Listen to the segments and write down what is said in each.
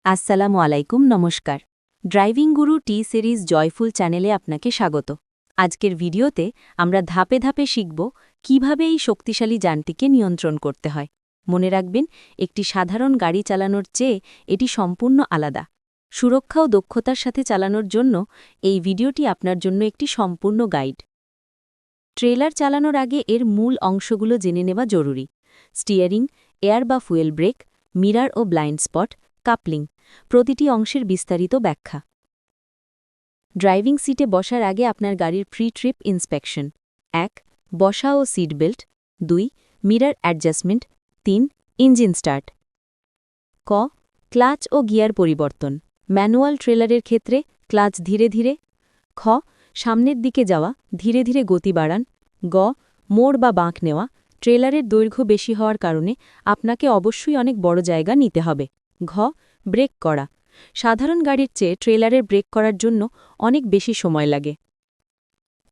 আসসালামু আলাইকুম, নমস্কার। ড্রাইভিং গুরু টি সিরিজ জয়ফুল চ্যানেলে আপনাকে স্বাগত। আজকের ভিডিওতে আমরা ধাপে ধাপে শিখব কিভাবে এই শক্তিশালী যানটিকে নিয়ন্ত্রণ করতে হয়। মনে রাখবেন, একটি সাধারণ গাড়ি চালানোর চেয়ে এটি সম্পূর্ণ আলাদা। সুরক্ষা ও দক্ষতার সাথে চালানোর জন্য এই ভিডিওটি আপনার জন্য একটি সম্পূর্ণ গাইড। ট্রেলার চালানোর আগে এর মূল অংশগুলো জেনে নেওয়া জরুরি। স্টিয়ারিং, এয়ার বা ফুয়েল ব্রেক, মিরার ও ব্লাইন্ড স্পট, কাপলিং, প্রতিটি অংশের বিস্তারিত ব্যাখ্যা। ড্রাইভিং সিটে বসার আগে আপনার গাড়ির প্রি ট্রিপ ইন্সপেকশন। ১. বসা ও seat belt. ২. Mirror adjustment. ৩. Engine start. ক. ক্লাচ ও গিয়ার পরিবর্তন। ম্যানুয়াল ট্রেলারের ক্ষেত্রে ক্লাচ ধীরে ধীরে। খ. সামনের দিকে যাওয়া, ধীরে ধীরে গতি বাড়ান। গ. মোড় বা বাঁক নেওয়া, ট্রেলারের দৈর্ঘ্য বেশি হওয়ার কারণে আপনাকে অবশ্যই অনেক বড় জায়গা নিতে হবে। ঘ. ব্রেক করা। সাধারণ গাড়ির চেয়ে ট্রেলারের ব্রেক করার জন্য অনেক বেশি সময় লাগে।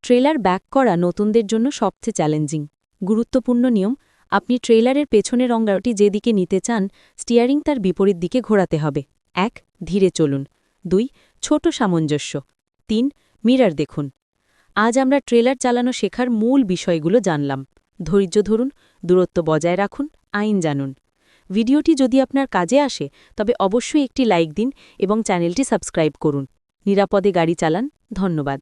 ট্রেলার ব্যাক করা নতুনদের জন্য সবচেয়ে চ্যালেঞ্জিং। গুরুত্বপূর্ণ নিয়ম: আপনি ট্রেলারের পেছনের অঙ্গটি যেদিকে নিতে চান, স্টিয়ারিং তার বিপরীত দিকে ঘোরাতে হবে। ১. ধীরে চলুন। ২. ছোট সামঞ্জস্য। ৩. মিরার দেখুন। আজ আমরা ট্রেলার চালানো শেখার মূল বিষয়গুলো জানলাম। ধৈর্য ধরুন, দূরত্ব বজায় রাখুন, আইন জানুন। ভিডিওটি যদি আপনার কাজে আসে তবে অবশ্যই একটি লাইক দিন এবং চ্যানেলটি সাবস্ক্রাইব করুন। নিরাপদে গাড়ি চালান। ধন্যবাদ।